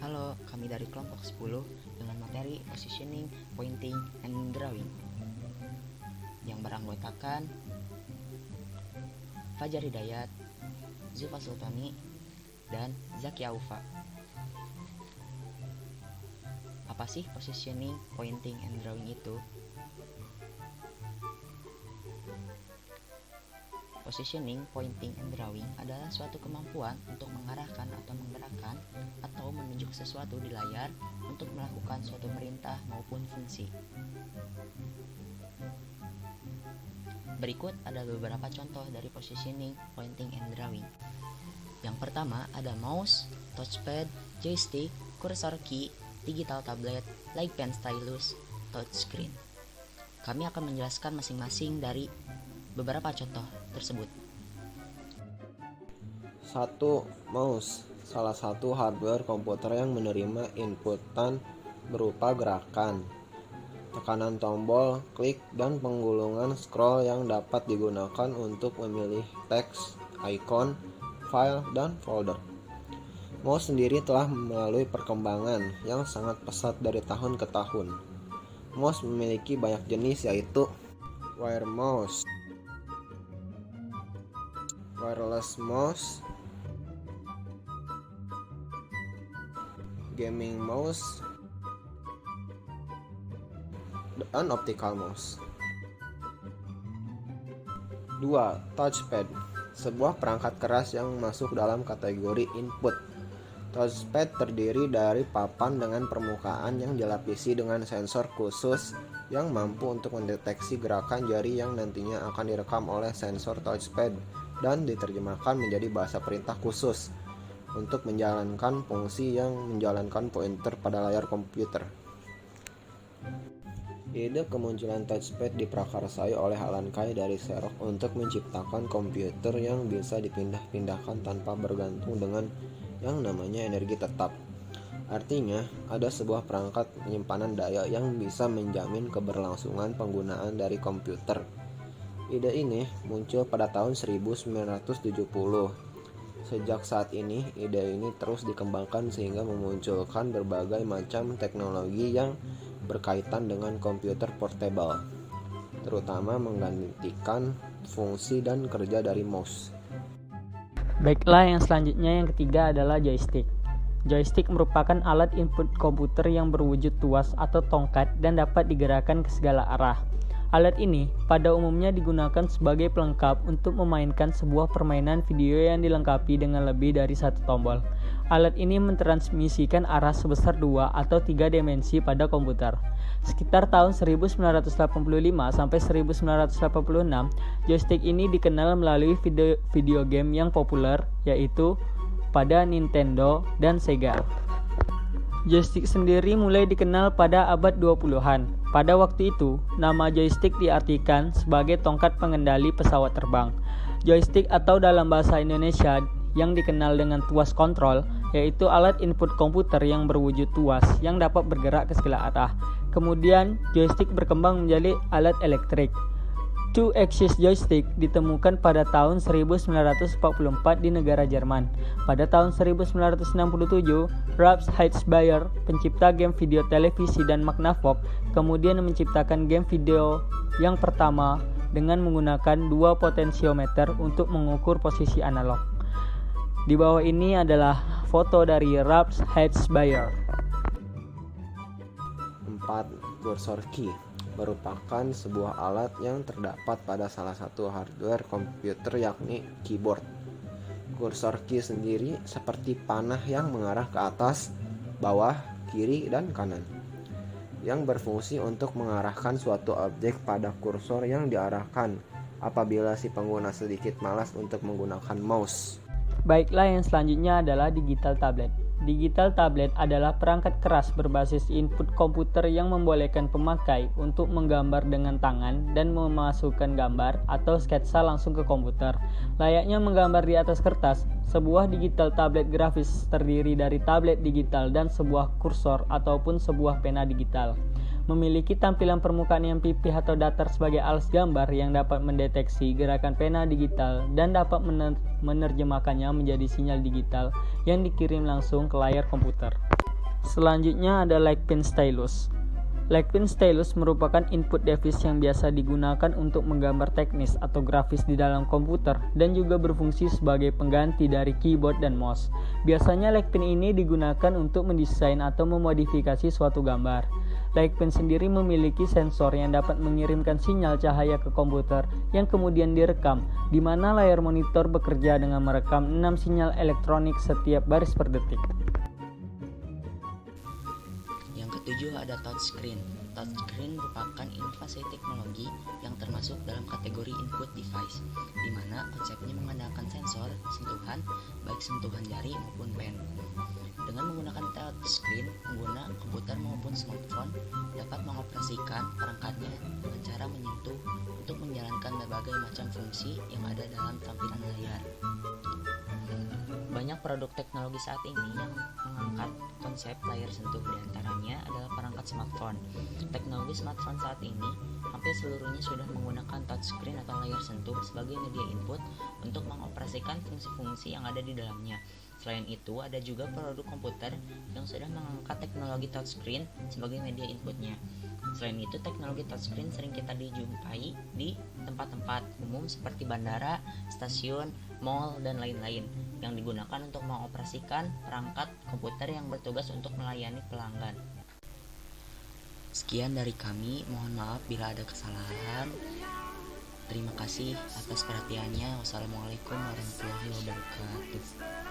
Halo, kami dari kelompok 10 dengan materi Positioning, Pointing, and Drawing yang beranggotakan Fajar Hidayat, Zulfa Sultani, dan Zaki Aufa. Apa sih Positioning, Pointing, and Drawing itu? Positioning, pointing, and drawing adalah suatu kemampuan untuk mengarahkan atau menggerakkan atau menunjuk sesuatu di layar untuk melakukan suatu perintah maupun fungsi. Berikut ada beberapa contoh dari positioning, pointing, and drawing. Yang pertama ada mouse, touchpad, joystick, cursor key, digital tablet, like pen stylus, touchscreen. Kami akan menjelaskan masing-masing dari beberapa contoh tersebut. 1. Mouse, salah satu hardware komputer yang menerima inputan berupa gerakan, tekanan tombol, klik, dan penggulungan scroll yang dapat digunakan untuk memilih teks, icon, file, dan folder. Mouse sendiri telah melalui perkembangan yang sangat pesat dari tahun ke tahun. Mouse memiliki banyak jenis yaitu wire mouse, wireless mouse, gaming mouse, dan optical mouse. 2. Touchpad, sebuah perangkat keras yang masuk dalam kategori input. Touchpad terdiri dari papan dengan permukaan yang dilapisi dengan sensor khusus yang mampu untuk mendeteksi gerakan jari yang nantinya akan direkam oleh sensor touchpad dan diterjemahkan menjadi bahasa perintah khusus untuk menjalankan fungsi yang menjalankan pointer pada layar komputer. Ide kemunculan touchpad diprakarsai oleh Alan Kay dari Xerox untuk menciptakan komputer yang bisa dipindah-pindahkan tanpa bergantung dengan yang namanya energi tetap. Artinya, ada sebuah perangkat penyimpanan daya yang bisa menjamin keberlangsungan penggunaan dari komputer. Ide ini muncul pada tahun 1970. Sejak saat ini, ide ini terus dikembangkan sehingga memunculkan berbagai macam teknologi yang berkaitan dengan komputer portable, terutama menggantikan fungsi dan kerja dari mouse. Baiklah, yang selanjutnya yang ketiga adalah joystick. Joystick merupakan alat input komputer yang berwujud tuas atau tongkat dan dapat digerakkan ke segala arah. Alat ini pada umumnya digunakan sebagai pelengkap untuk memainkan sebuah permainan video yang dilengkapi dengan lebih dari satu tombol. Alat ini mentransmisikan arah sebesar 2 atau 3 dimensi pada komputer. Sekitar tahun 1985 sampai 1986, joystick ini dikenal melalui video game yang populer, yaitu pada Nintendo dan Sega. Joystick sendiri mulai dikenal pada abad 20-an. Pada waktu itu, nama joystick diartikan sebagai tongkat pengendali pesawat terbang. Joystick atau dalam bahasa Indonesia yang dikenal dengan tuas kontrol, yaitu alat input komputer yang berwujud tuas yang dapat bergerak ke segala arah. Kemudian, joystick berkembang menjadi alat elektrik. Two-axis joystick ditemukan pada tahun 1944 di negara Jerman. Pada tahun 1967, Ralph Heitzbayer, pencipta game video televisi dan Magnavox, kemudian menciptakan game video yang pertama dengan menggunakan 2 potensiometer untuk mengukur posisi analog. Di bawah ini adalah foto dari Ralph Heitzbayer. 4. Cursor key merupakan sebuah alat yang terdapat pada salah satu hardware komputer, yakni keyboard. Cursor key sendiri seperti panah yang mengarah ke atas, bawah, kiri, dan kanan, yang berfungsi untuk mengarahkan suatu objek pada kursor yang diarahkan apabila si pengguna sedikit malas untuk menggunakan mouse. Baiklah, yang selanjutnya adalah digital tablet. Digital tablet adalah perangkat keras berbasis input komputer yang membolehkan pemakai untuk menggambar dengan tangan dan memasukkan gambar atau sketsa langsung ke komputer. Layaknya menggambar di atas kertas, sebuah digital tablet grafis terdiri dari tablet digital dan sebuah kursor ataupun sebuah pena digital. Memiliki tampilan permukaan yang pipih atau datar sebagai alas gambar yang dapat mendeteksi gerakan pena digital dan dapat menerjemahkannya menjadi sinyal digital yang dikirim langsung ke layar komputer. Selanjutnya ada Lightpen Stylus. Lightpen Stylus merupakan input device yang biasa digunakan untuk menggambar teknis atau grafis di dalam komputer dan juga berfungsi sebagai pengganti dari keyboard dan mouse. Biasanya Lightpen ini digunakan untuk mendesain atau memodifikasi suatu gambar. Lightpen sendiri memiliki sensor yang dapat mengirimkan sinyal cahaya ke komputer yang kemudian direkam, di mana layar monitor bekerja dengan merekam 6 sinyal elektronik setiap baris per detik. Yang ketujuh ada touchscreen. Touchscreen merupakan inovasi teknologi yang termasuk dalam kategori input device, di mana konsepnya mengandalkan sensor sentuhan, baik sentuhan jari maupun pen. Dengan menggunakan touchscreen, pengguna komputer maupun smartphone dapat mengoperasikan perangkatnya dengan cara menyentuh untuk menjalankan berbagai macam fungsi yang ada dalam tampilan layar. Banyak produk teknologi saat ini yang mengangkat konsep layar sentuh, diantaranya adalah perangkat smartphone. Teknologi smartphone saat ini hampir seluruhnya sudah menggunakan touchscreen atau layar sentuh sebagai media input untuk mengoperasikan fungsi-fungsi yang ada di dalamnya. Selain itu, ada juga produk komputer yang sudah mengangkat teknologi touchscreen sebagai media inputnya. Selain itu, teknologi touchscreen sering kita dijumpai di tempat-tempat umum seperti bandara, stasiun, mall, dan lain-lain yang digunakan untuk mengoperasikan perangkat komputer yang bertugas untuk melayani pelanggan. Sekian dari kami, mohon maaf bila ada kesalahan. Terima kasih atas perhatiannya. Wassalamualaikum warahmatullahi wabarakatuh.